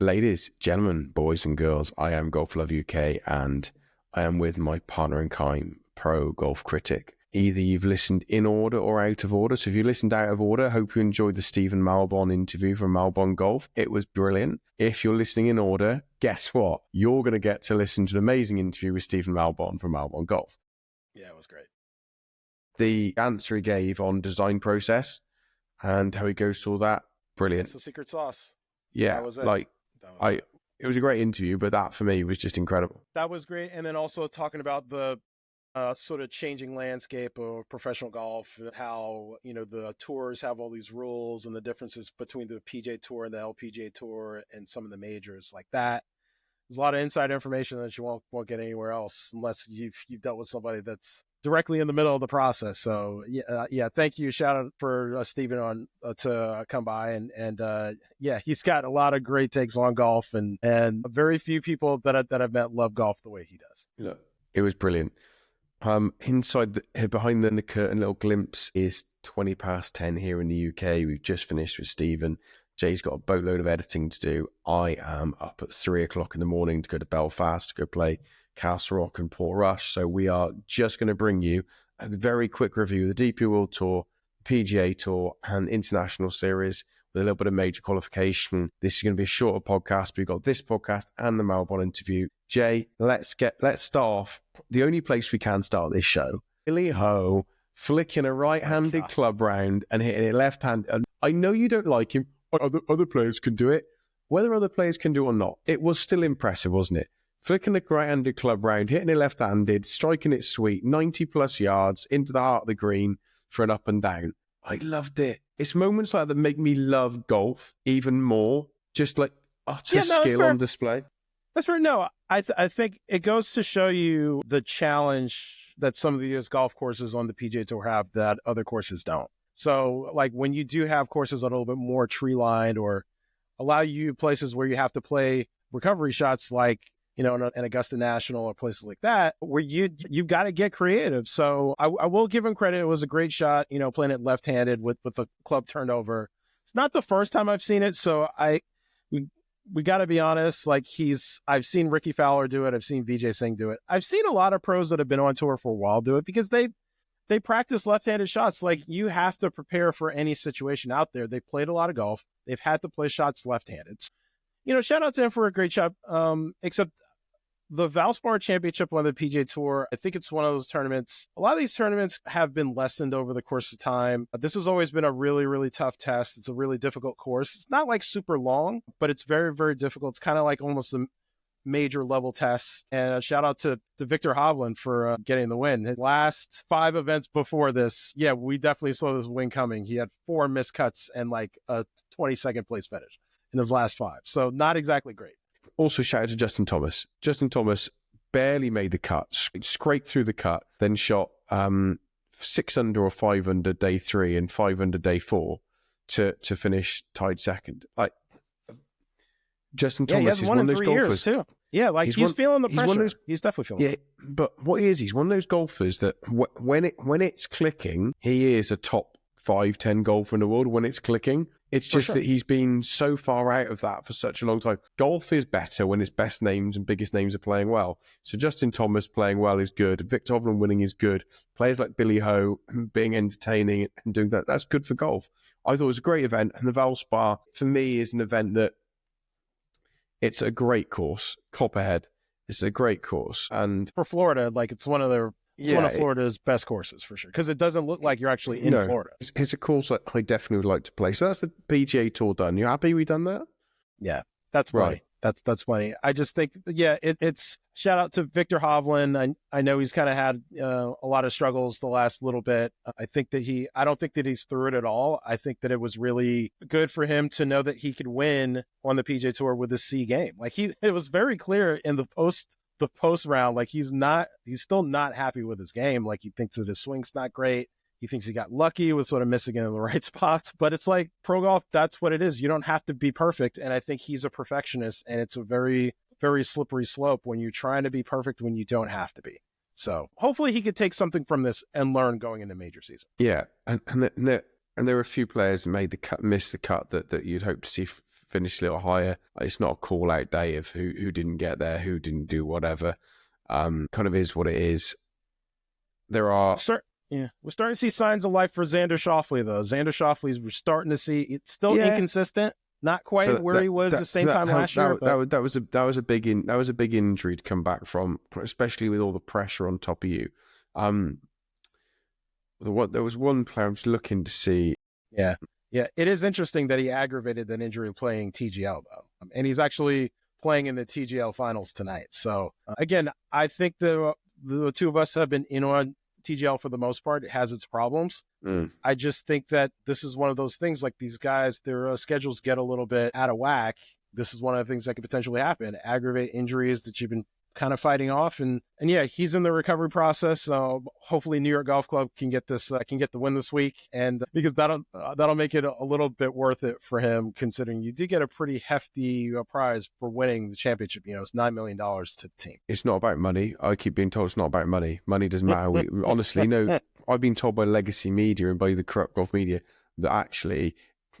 Ladies, gentlemen, boys and girls, I am Golf Love UK and I am with my partner in crime, Pro Golf Critic. Either you've listened in order or out of order. So if you listened out of order, hope you enjoyed the Stephen Malbon interview from Malbon Golf. It was brilliant. If you're listening in order, guess what? You're going to get to listen to an amazing interview with Stephen Malbon from Malbon Golf. Yeah, it was great. The answer he gave on design process and how he goes through all that, brilliant. It's the secret sauce. Yeah, that was it. It was a great interview, but that for me was just incredible. That was great. And then also talking about the sort of changing landscape of professional golf, how, the tours have all these rules and the differences between the PGA Tour and the LPGA Tour and some of the majors like that. There's a lot of inside information that you won't get anywhere else unless you've dealt with somebody that's directly in the middle of the process. So yeah, thank you. Shout out for Stephen to come by and he's got a lot of great takes on golf and very few people that I've met love golf the way he does. Yeah, it was brilliant. Behind the curtain, little glimpse is 20 past 10 here in the UK. We've just finished with Stephen. Jay's got a boatload of editing to do. I am up at 3 o'clock in the morning to go to Belfast to go play Castle Rock and Port Rush. So we are just going to bring you a very quick review of the DP World Tour, PGA Tour and International Series with a little bit of major qualification. This is going to be a shorter podcast, but we've got this podcast and the Malbon interview. Jay, let's start off. The only place we can start this show, Billy Ho flicking a right-handed club round and hitting it left-hand. And I know you don't like him. Other players can do it. Whether other players can do it or not, it was still impressive, wasn't it? Flicking the right-handed club round, hitting it left-handed, striking it sweet, 90-plus yards into the heart of the green for an up and down. I loved it. It's moments like that make me love golf even more. Just like utter skill on display. That's fair. No, I think it goes to show you the challenge that some of these golf courses on the PGA Tour have that other courses don't. So, like when you do have courses that are a little bit more tree-lined or allow you places where you have to play recovery shots like, in Augusta National or places like that, where you've got to get creative. So I will give him credit. It was a great shot, playing it left-handed with the club turned over. It's not the first time I've seen it. So we got to be honest. Like I've seen Ricky Fowler do it. I've seen Vijay Singh do it. I've seen a lot of pros that have been on tour for a while do it because they practice left-handed shots. Like you have to prepare for any situation out there. They played a lot of golf. They've had to play shots left-handed. Shout out to him for a great shot. Except the Valspar Championship on the PGA Tour, I think it's one of those tournaments. A lot of these tournaments have been lessened over the course of time. This has always been a really, really tough test. It's a really difficult course. It's not like super long, but it's very, very difficult. It's kind of like almost a major level test. And a shout out to Viktor Hovland for getting the win. His last 5 events before this, we definitely saw this win coming. He had 4 missed cuts and like a 22nd place finish in his last 5. So not exactly great. Also shout out to Justin Thomas. Justin Thomas barely made the cut, scraped through the cut, then shot 6 under or 5 under day 3 and 5 under day 4 to finish tied second. Like Justin Thomas is one of those golfers too. Yeah, like he's feeling the pressure. He's definitely feeling it. Yeah, but what he is, he's one of those golfers that when it's clicking, he is a top 5-10 golfer in the world when it's clicking. It's just that he's been so far out of that for such a long time. Golf is better when its best names and biggest names are playing well. So Justin Thomas playing well is good. Viktor Hovland winning is good. Players like Billy Ho being entertaining and doing that, that's good for golf. I thought it was a great event. And the Valspar, for me, is an event that it's a great course. Copperhead. It's a great course. And for Florida, like it's one of Florida's best courses for sure, because it doesn't look like you're actually in Florida. It's a course that I definitely would like to play. So that's the PGA Tour done. You happy we done that? Yeah, that's right. That's funny. I just think, it's shout out to Viktor Hovland. I know he's kind of had a lot of struggles the last little bit. I don't think that he's through it at all. I think that it was really good for him to know that he could win on the PGA Tour with the C game. Like it was very clear in the post round, like he's still not happy with his game. Like he thinks that his swing's not great. He thinks he got lucky with sort of missing in the right spots, but it's like pro golf, that's what it is. You don't have to be perfect. And I think he's a perfectionist, and it's a very, very slippery slope when you're trying to be perfect when you don't have to be. So hopefully he could take something from this and learn going into major season. Yeah. And there are a few players that made the cut, missed the cut that you'd hope to see finish a little higher. It's not a call out day of who didn't get there, who didn't do whatever. Kind of is what it is. There are... We're starting to see signs of life for Xander Schauffele, though. Xander Schauffele's, we're starting to see, it's still inconsistent, not quite where he was the same time last year. That was a big injury to come back from, especially with all the pressure on top of you. There was one player I was looking to see. Yeah, it is interesting that he aggravated that injury playing TGL, though, and he's actually playing in the TGL finals tonight. So again, I think the two of us have been in on TGL for the most part. It has its problems. I just think that this is one of those things, like these guys, their schedules get a little bit out of whack. This is one of the things that could potentially happen, aggravate injuries that you've been kind of fighting off. And yeah, he's in the recovery process. Hopefully New York Golf Club can get the win this week. And because that'll make it a little bit worth it for him, considering you did get a pretty hefty prize for winning the championship. It's $9 million to the team. It's not about money. I keep being told it's not about money. Money doesn't matter. Honestly, no, I've been told by legacy media and by the corrupt golf media that actually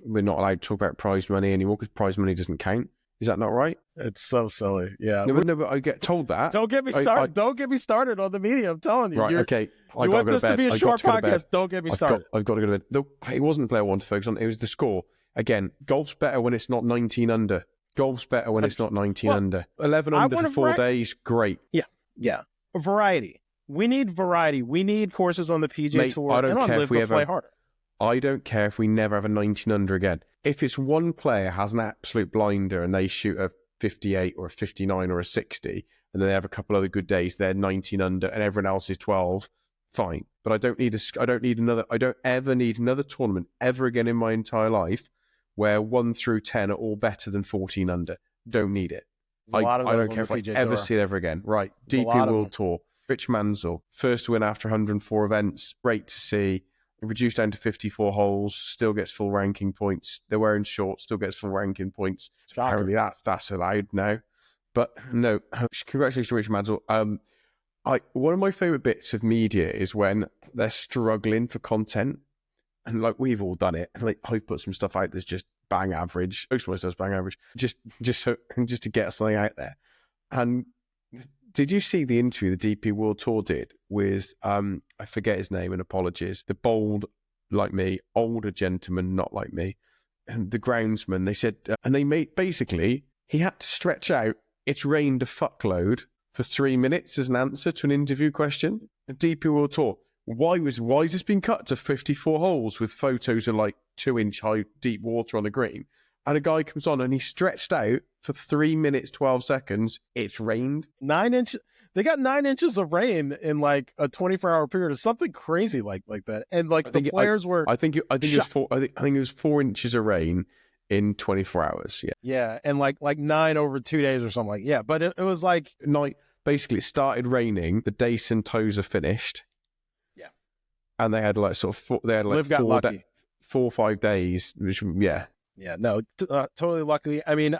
we're not allowed to talk about prize money anymore because prize money doesn't count. Is that not right? It's so silly. Yeah. No, but I get told that. Don't get me started. Don't get me started on the media. I'm telling you. Right. Okay. You want this to be a short podcast? Don't get me started. I've got to go to bed. It wasn't the player I wanted to focus on. It was the score. Again, golf's better when it's not 19 under. Golf's better when it's not 19 under. 11 under for 4 days. Great. Yeah. Variety. We need variety. We need courses on the PGA Tour. I don't care if we ever play harder. I don't care if we never have a 19 under again. If it's one player has an absolute blinder and they shoot a 58 or a 59 or a 60, and then they have a couple other good days, they're 19 under, and everyone else is 12. Fine, but I don't ever need another tournament ever again in my entire life where 1 through 10 are all better than 14 under. Don't need it. I don't care if I ever see it ever again. Right, DP World Tour, Rich Mansell, first win after 104 events. Great to see. Reduced down to 54 holes, still gets full ranking points. They're wearing shorts, still gets full ranking points. Apparently that's allowed now. But no, congratulations to Rich Mansell. One of my favourite bits of media is when they're struggling for content. And like we've all done it. Like I've put some stuff out that's just bang average. Most of my stuff's bang average. Just to get something out there. And did you see the interview the DP World Tour did with, I forget his name and apologies, the bold, like me, older gentleman, not like me, and the groundsman, they said, and they made, basically, he had to stretch out, it's rained a fuckload for 3 minutes as an answer to an interview question. The DP World Tour, why is this being cut to 54 holes with photos of like 2-inch high deep water on the green? And a guy comes on and he stretched out for 3 minutes, 12 seconds. It's rained. 9 inches. They got 9 inches of rain in like a 24-hour period or something crazy like that. And like the players were. I think it was 4 inches of rain in 24 hours. Yeah. Yeah. And like 9 over 2 days or something like, yeah. But it was like night. Basically, it started raining the day Sentosa finished. Yeah. And they had like sort of 4 or 5 days, which, yeah. Yeah, no, totally lucky. I mean,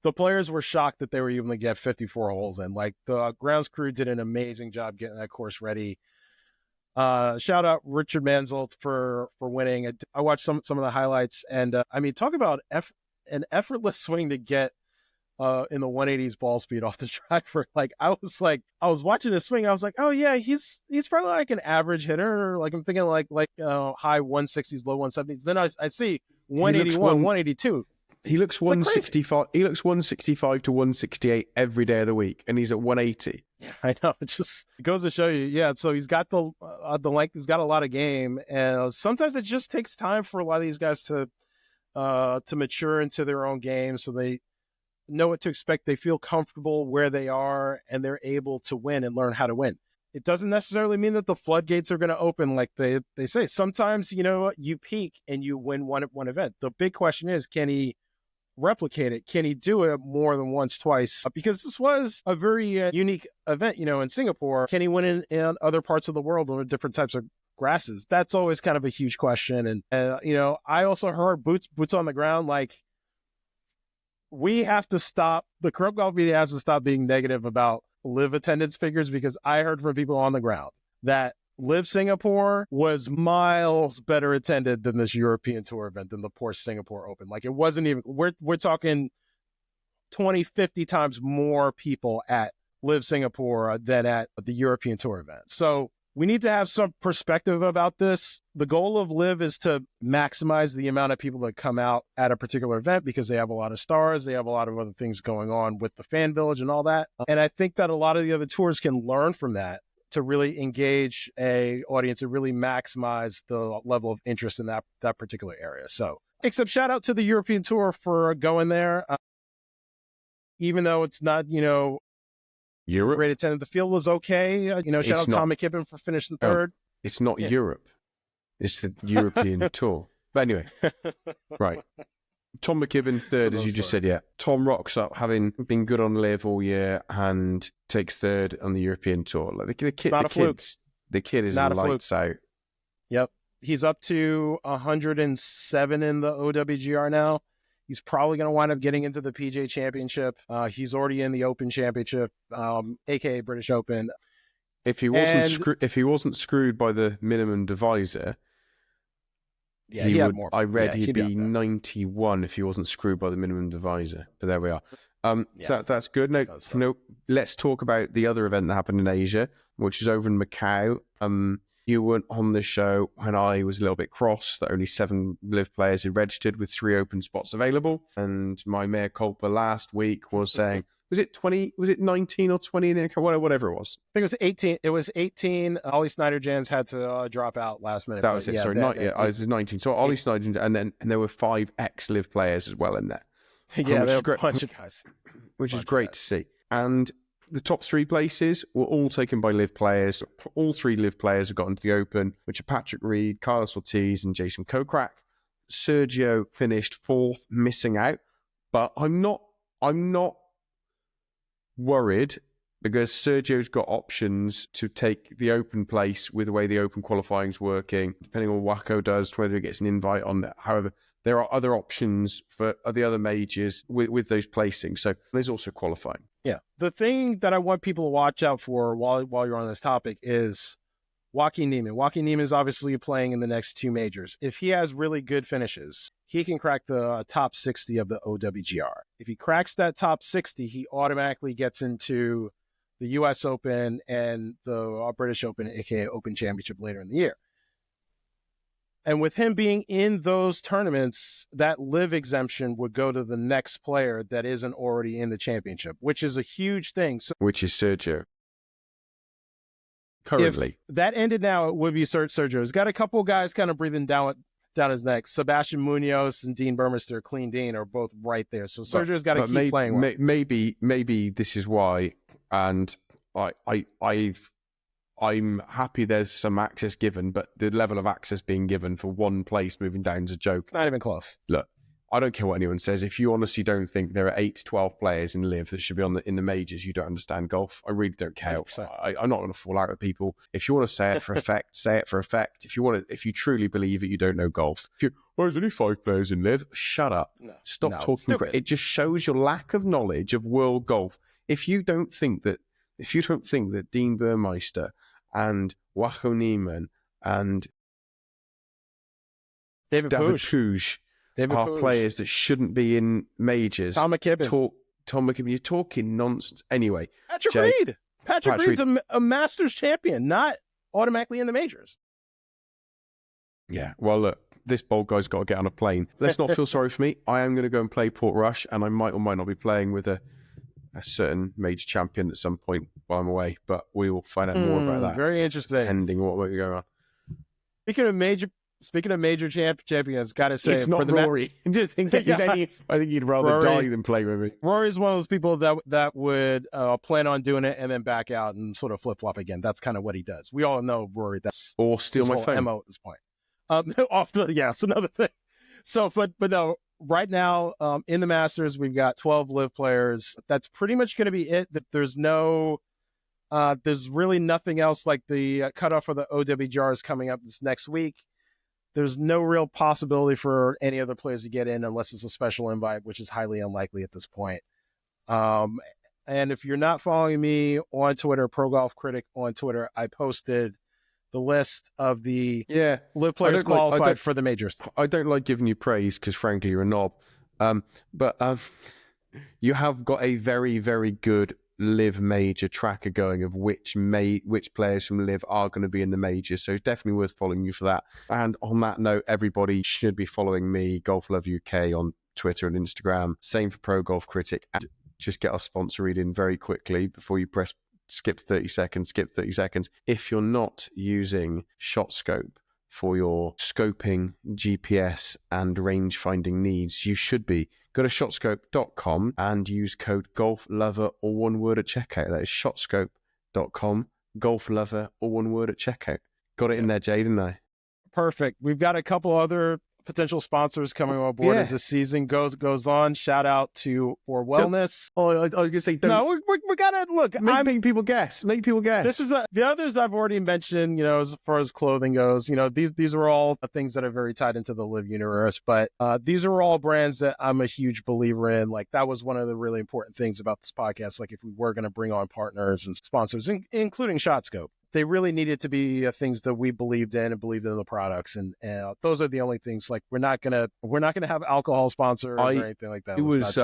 the players were shocked that they were able to get 54 holes in. Like the grounds crew did an amazing job getting that course ready. Shout out Richard Mansell for winning. I watched some of the highlights, and I mean, talk about an effortless swing to get in the 180s ball speed off the driver. Like I was watching his swing. I was like, oh yeah, he's probably like an average hitter. Or like I'm thinking like high 160s, low 170s. Then I see 181, 182. He looks 165. He looks 165 to 168 every day of the week, and he's at 180. Yeah, I know. It goes to show you. Yeah, so he's got the length. He's got a lot of game, and sometimes it just takes time for a lot of these guys to mature into their own game, so they know what to expect. They feel comfortable where they are, and they're able to win and learn how to win. It doesn't necessarily mean that the floodgates are going to open like they say. Sometimes, you peak and you win one event. The big question is, can he replicate it? Can he do it more than once, twice? Because this was a very unique event, in Singapore. Can he win in other parts of the world on different types of grasses? That's always kind of a huge question. And, I also heard boots on the ground, like, we have to stop, the corrupt golf media has to stop being negative about LIV attendance figures, because I heard from people on the ground that LIV Singapore was miles better attended than this European Tour event, than the Porsche Singapore Open. Like, it wasn't even, we're talking 20, 50 times more people at LIV Singapore than at the European Tour event. So we need to have some perspective about this. The goal of LIV is to maximize the amount of people that come out at a particular event, because they have a lot of stars. They have a lot of other things going on with the fan village and all that. And I think that a lot of the other tours can learn from that to really engage a audience and really maximize the level of interest in that particular area. So, except shout out to the European Tour for going there. Even though it's not, Europe. great attendance. The field was okay. Shout out Tom McKibben for finishing third. It's not Europe. It's the European Tour. But anyway, right. Tom McKibben third, as you just said, yeah. Tom rocks up, having been good on LIV all year, and takes third on the European Tour. Like the kid is not lights out. Yep. He's up to 107 in the OWGR now. He's probably going to wind up getting into the PGA Championship. He's already in the Open Championship, aka British Open. If he wasn't screwed by the minimum divisor, he'd be 91 if he wasn't screwed by the minimum divisor. But there we are. So that's good. No, let's talk about the other event that happened in Asia, which is over in Macau. You weren't on the show when I was a little bit cross that only 7 LIV players had registered with 3 open spots available. And my mea culpa last week was saying, was it 20? Was it 19 or 20? Whatever it was. I think it was 18. It was 18. Ollie Snyder-Jans had to drop out last minute. That was it. Sorry, I was 19. So Ollie Snyder, and there were 5 ex-LIV players as well in there. Yeah, there were a bunch of guys. Which is great to see. And the top 3 places were all taken by LIV players. All 3 LIV players have got into the Open, which are Patrick Reed, Carlos Ortiz, and Jason Kokrak. Sergio finished 4th, missing out. But I'm not worried, because Sergio's got options to take the Open place with the way the Open qualifying is working, depending on what Waco does, whether he gets an invite on that. However, there are other options for the other majors with those placings. So there's also qualifying. Yeah. The thing that I want people to watch out for while you're on this topic is Joaquin Niemann. Joaquin Niemann is obviously playing in the next 2 majors. If he has really good finishes, he can crack the top 60 of the OWGR. If he cracks that top 60, he automatically gets into the U.S. Open and the British Open, aka Open Championship, later in the year. And with him being in those tournaments, that LIV exemption would go to the next player that isn't already in the championship, which is a huge thing. So, which is Sergio. Currently. If that ended now, it would be Sergio. He's got a couple guys kind of breathing down his neck. Sebastian Munoz and Dean Burmester, Clean Dean, are both right there. So Sergio's got to keep playing well. Maybe this is why, and I'm happy there's some access given, but the level of access being given for one place moving down is a joke. Not even close. Look, I don't care what anyone says. If you honestly don't think there are 8 to 12 players in LIV that should be in the majors, you don't understand golf. I really don't care. I'm not going to fall out with people. If you want to say it for effect, say it for effect. If you truly believe it, you don't know golf. There's only 5 players in LIV. Shut up. Stop talking. It just shows your lack of knowledge of world golf. If you don't think that Dean Burmeister and Joaquin Niemann and David Puig are players that shouldn't be in majors. Tom McKibben. Tom McKibben, you're talking nonsense. Anyway. Patrick Reed. Patrick Reed's a Masters champion, not automatically in the majors. Yeah, well, look, this bold guy's got to get on a plane. Let's not feel sorry for me. I am going to go and play Portrush, and I might or might not be playing with a certain major champion at some point while I'm away, but we will find out more about that. Very interesting. Depending on what we're going on. Speaking of major champions, gotta say, it's not Rory. I think he'd rather die than play with me. Rory's one of those people that would plan on doing it and then back out and sort of flip flop again. That's kind of what he does. We all know Rory. That's or steal my phone. MO at this point. It's another thing. So, but no. Right now, in the Masters, we've got 12 LIV players. That's pretty much going to be it. There's really nothing else. Like the cutoff for the OWGR is coming up this next week. There's no real possibility for any other players to get in unless it's a special invite, which is highly unlikely at this point. And if you're not following me on Twitter, Pro Golf Critic on Twitter, I posted the list of the Yeah, LIV players qualified for the majors. I don't like giving you praise because, frankly, you're a knob. But you have got a very, very good LIV major tracker going of which players from LIV are going to be in the majors. So it's definitely worth following you for that. And on that note, everybody should be following me, Golf Love UK, on Twitter and Instagram. Same for Pro Golf Critic. And just get our sponsor read in very quickly before you press skip 30 seconds. If you're not using ShotScope for your scoping, GPS, and range finding needs, you should be. Go to shotscope.com and use code GolfLover, all one word, at checkout. That is shotscope.com, GolfLover, all one word, at checkout. Got it in there, Jay, didn't I? Perfect. We've got a couple other potential sponsors coming on board as the season goes on. Shout out to For Wellness. I was going to say, no, we gotta look. Make people guess. This is the others I've already mentioned. You know, as far as clothing goes, you know, these are all things that are very tied into the LIV universe. But these are all brands that I'm a huge believer in. Like, that was one of the really important things about this podcast. Like, if we were going to bring on partners and sponsors, including ShotScope, they really needed to be things that we believed in and believed in the products, and those are the only things. Like, we're not gonna have alcohol sponsors or anything like that. It was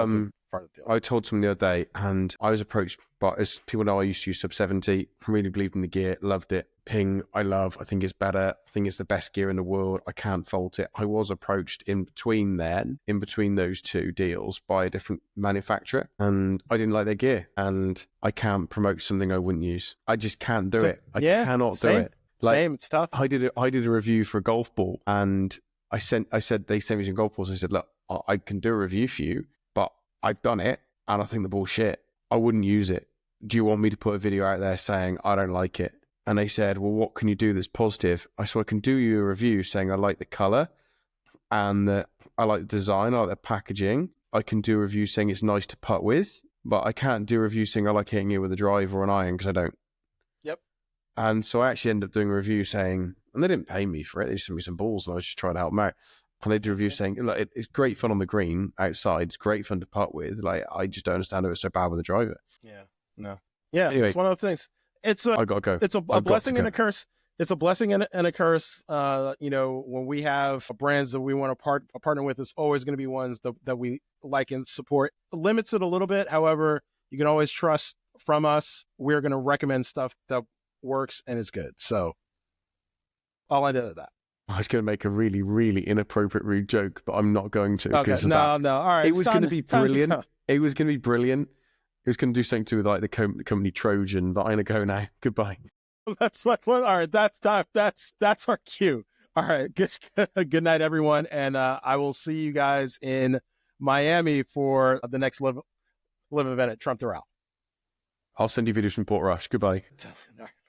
I told someone the other day, and I was approached by, as people know, I used to use Sub 70. Really believed in the gear, loved it. Ping, I love. I think it's better. I think it's the best gear in the world. I can't fault it. I was approached in between those two deals by a different manufacturer, and I didn't like their gear, and I can't promote something I wouldn't use. I just can't do it. I cannot do it. Same, it's tough. I did a review for a golf ball, and I said they sent me some golf balls. I said, look, I can do a review for you, but I've done it, and I think the ball's shit. I wouldn't use it. Do you want me to put a video out there saying I don't like it? And they said, well, what can you do that's positive? I said, I can do you a review saying I like the color and that I like the design, I like the packaging. I can do a review saying it's nice to putt with, but I can't do a review saying I like hitting it with a drive or an iron, because I don't. Yep. And so I actually ended up doing a review saying, and they didn't pay me for it, they just sent me some balls and I was just trying to help them out. And they did a review saying, look, it's great fun on the green outside, it's great fun to putt with. Like, I just don't understand how it's so bad with a driver. Yeah. No. Yeah. Anyway, it's one of those things. I gotta go. It's a blessing and a curse. It's a blessing and a curse. You know, when we have brands that we want to partner with, it's always going to be ones that we like and support. It limits it a little bit. However, you can always trust from us. We're going to recommend stuff that works and is good. So I'll end it at that. I was going to make a really, really inappropriate rude joke, but I'm not going to. Okay. No. All right. It was going to be brilliant. It was going to be brilliant. It was going to do something to do with like the company Trojan, but I'm going to go now. Goodbye. That's like, well, all right. That's time. That's our cue. All right. Good night, everyone. And I will see you guys in Miami for the next LIV event at Trump Doral. I'll send you videos from Port Rush. Goodbye.